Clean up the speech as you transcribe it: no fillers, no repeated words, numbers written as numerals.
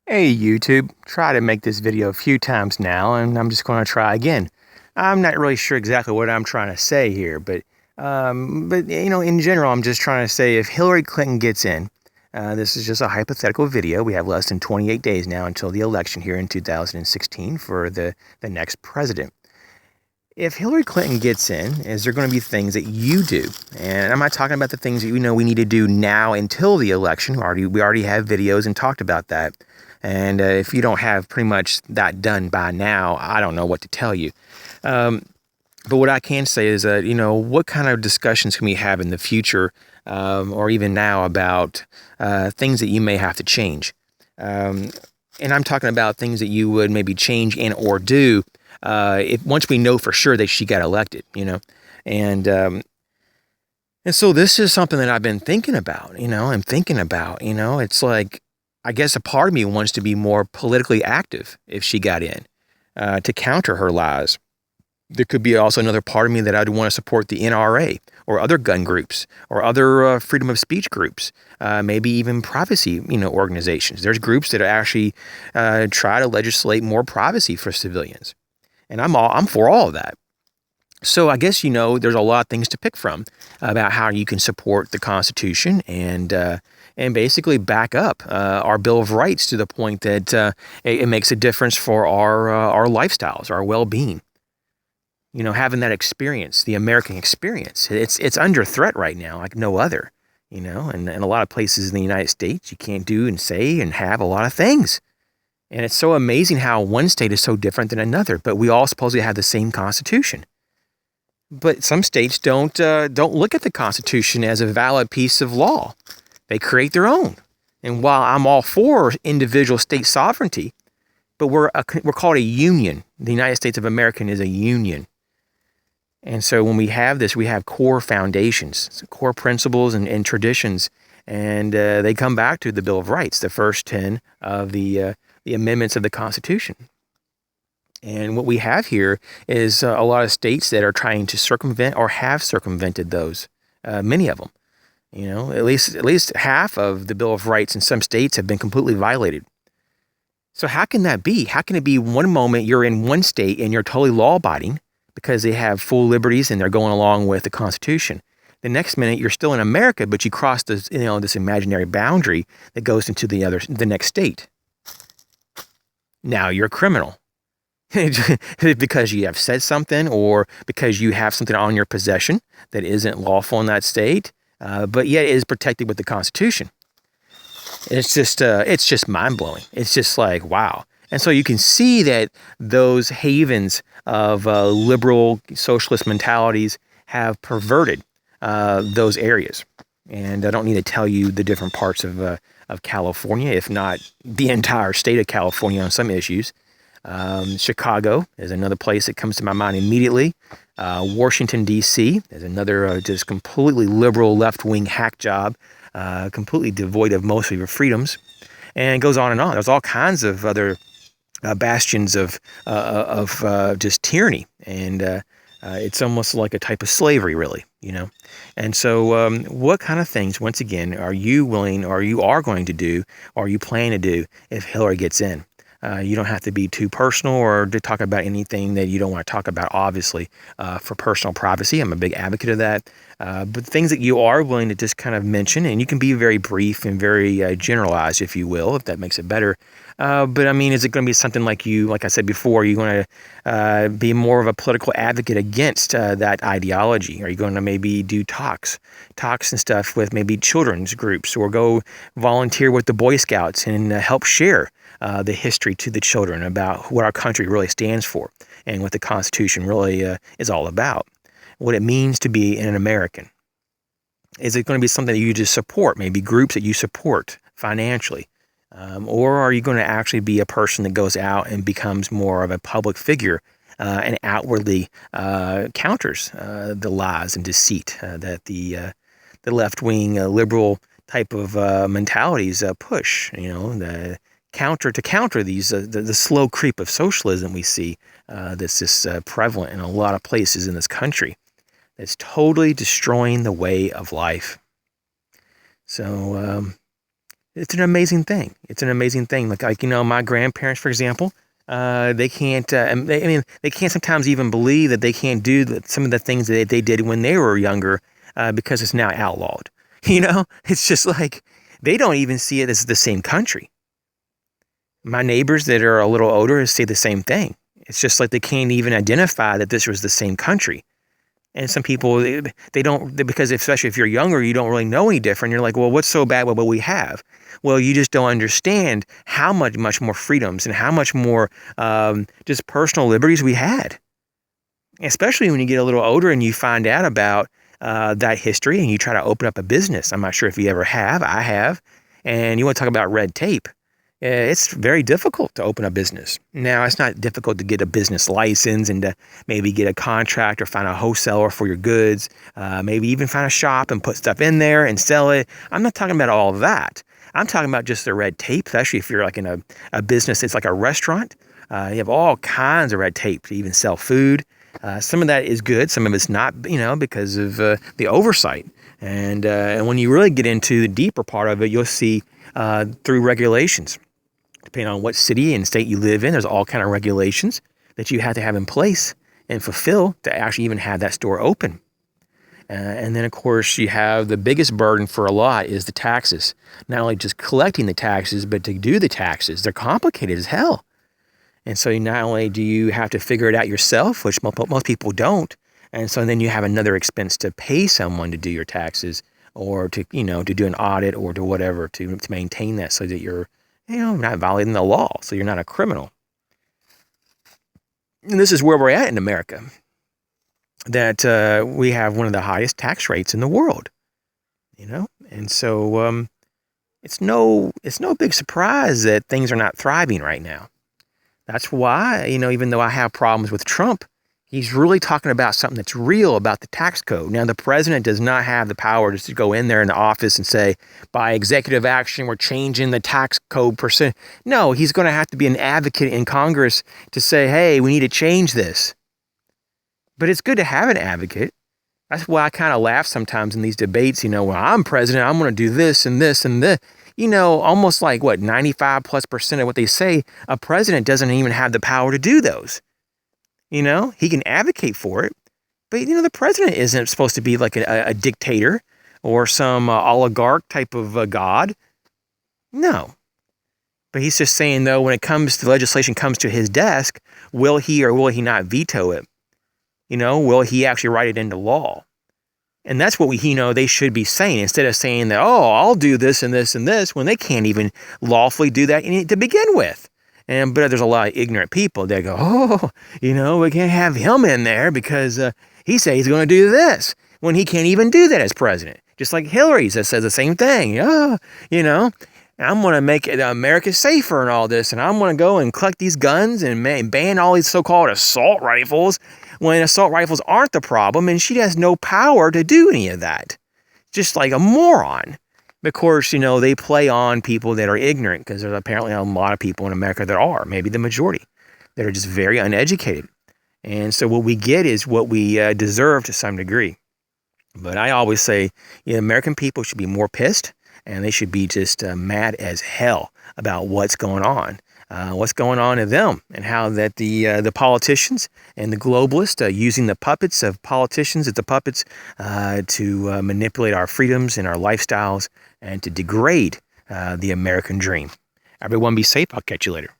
Hey YouTube, try to make this video a few times now, and I'm just going to try again. I'm not really sure exactly what I'm trying to say here, but in general, I'm just trying to say if Hillary Clinton gets in, this is just a hypothetical video. We have less than 28 days now until the election here in 2016 for the next president. If Hillary Clinton gets in, is there going to be things that you do? And I'm not talking about the things that we need to do now until the election. We already have videos and talked about that. And if you don't have pretty much that done by now, I don't know what to tell you. But what I can say is that, what kind of discussions can we have in the future or even now about things that you may have to change? And I'm talking about things that you would maybe change and or do if once we know for sure that she got elected, and so this is something that I've been thinking about, it's like, I guess a part of me wants to be more politically active if she got in, to counter her lies. There could be also another part of me that I'd want to support the NRA or other gun groups or other freedom of speech groups, maybe even privacy, organizations. There's groups that actually try to legislate more privacy for civilians. And I'm for all of that. So I guess, there's a lot of things to pick from about how you can support the Constitution and basically back up our Bill of Rights to the point that it makes a difference for our lifestyles, our well-being. Having that experience, the American experience, it's under threat right now like no other. And in a lot of places in the United States, you can't do and say and have a lot of things. And it's so amazing how one state is so different than another, but we all supposedly have the same Constitution. But some states don't look at the Constitution as a valid piece of law. They create their own. And while I'm all for individual state sovereignty, but we're called a union. The United States of America is a union. And so when we have this, we have core foundations, core principles and traditions, and they come back to the Bill of Rights, the first 10 of the amendments of the Constitution. And what we have here is a lot of states that are trying to circumvent or have circumvented those, many of them. At least half of the Bill of Rights in some states have been completely violated. So how can that be? How can it be one moment you're in one state and you're totally law-abiding because they have full liberties and they're going along with the Constitution? The next minute you're still in America, but you cross this, this imaginary boundary that goes into the next state. Now you're a criminal because you have said something or because you have something on your possession that isn't lawful in that state, but yet it is protected with the Constitution. It's just mind-blowing. It's just like, wow. And so you can see that those havens of liberal socialist mentalities have perverted those areas. And I don't need to tell you the different parts of California, if not the entire state of California on some issues. Chicago is another place that comes to my mind immediately. Washington, D.C. is another just completely liberal left-wing hack job, completely devoid of most of your freedoms. And it goes on and on. There's all kinds of other bastions of just tyranny. And it's almost like a type of slavery, really, And so what kind of things, once again, are you willing or you are going to do or you plan to do if Hillary gets in? You don't have to be too personal or to talk about anything that you don't want to talk about, obviously, for personal privacy. I'm a big advocate of that. But things that you are willing to just kind of mention, and you can be very brief and very generalized, if you will, if that makes it better. But I mean, is it going to be something like I said before, are you going to be more of a political advocate against that ideology? Are you going to maybe do talks and stuff with maybe children's groups, or go volunteer with the Boy Scouts and help share the history to the children about what our country really stands for and what the Constitution really is all about, what it means to be an American? Is it going to be something that you just support, maybe groups that you support financially? Or are you going to actually be a person that goes out and becomes more of a public figure and outwardly counters the lies and deceit that the left-wing liberal type of mentalities push, the counter these the slow creep of socialism we see that's just prevalent in a lot of places in this country. It's totally destroying the way of life. So It's an amazing thing. It's an amazing thing. Like my grandparents, for example, they can't. They can't sometimes even believe that they can't do some of the things that they did when they were younger, because it's now outlawed. It's just like they don't even see it as the same country. My neighbors that are a little older say the same thing. It's just like they can't even identify that this was the same country. And some people, they don't, because especially if you're younger, you don't really know any different. You're like, well, what's so bad with what we have? Well, you just don't understand how much more freedoms and how much more just personal liberties we had. Especially when you get a little older and you find out about that history and you try to open up a business. I'm not sure if you ever have. I have. And you want to talk about red tape. It's very difficult to open a business. Now, it's not difficult to get a business license and to maybe get a contract or find a wholesaler for your goods, maybe even find a shop and put stuff in there and sell it. I'm not talking about all of that. I'm talking about just the red tape, especially if you're like in a business, it's like a restaurant. You have all kinds of red tape to even sell food. Some of that is good. Some of it's not, because of the oversight. And when you really get into the deeper part of it, you'll see through regulations. Depending on what city and state you live in, there's all kind of regulations that you have to have in place and fulfill to actually even have that store open. And then, of course, you have the biggest burden for a lot is the taxes. Not only just collecting the taxes, but to do the taxes. They're complicated as hell. And so not only do you have to figure it out yourself, which most people don't, and so then you have another expense to pay someone to do your taxes or to do an audit or to whatever to maintain that so that you're not violating the law, so you're not a criminal. And this is where we're at in America, that we have one of the highest tax rates in the world, and so it's no big surprise that things are not thriving right now. That's why, even though I have problems with Trump, he's really talking about something that's real about the tax code. Now, the president does not have the power just to go in there in the office and say, by executive action, we're changing the tax code percent. No, he's going to have to be an advocate in Congress to say, hey, we need to change this. But it's good to have an advocate. That's why I kind of laugh sometimes in these debates, well, I'm president, I'm going to do this and this and this. Almost like 95+% of what they say, a president doesn't even have the power to do those. He can advocate for it, but the president isn't supposed to be like a dictator or some oligarch type of god. No. But he's just saying, though, when it comes to legislation comes to his desk, will he or will he not veto it? Will he actually write it into law? And that's what they should be saying, instead of saying that, oh, I'll do this and this and this, when they can't even lawfully do that to begin with. But there's a lot of ignorant people that go, oh, we can't have him in there because he says he's going to do this, when he can't even do that as president. Just like Hillary says the same thing. I'm going to make America safer and all this, and I'm going to go and collect these guns and ban all these so-called assault rifles, when assault rifles aren't the problem, and she has no power to do any of that. Just like a moron. Of course, they play on people that are ignorant, because there's apparently a lot of people in America that are, maybe the majority, that are just very uneducated. And so what we get is what we deserve to some degree. But I always say, American people should be more pissed, and they should be just mad as hell about what's going on to them, and how that the politicians and the globalists are using the puppets of politicians as the puppets to manipulate our freedoms and our lifestyles and to degrade the American dream. Everyone be safe. I'll catch you later.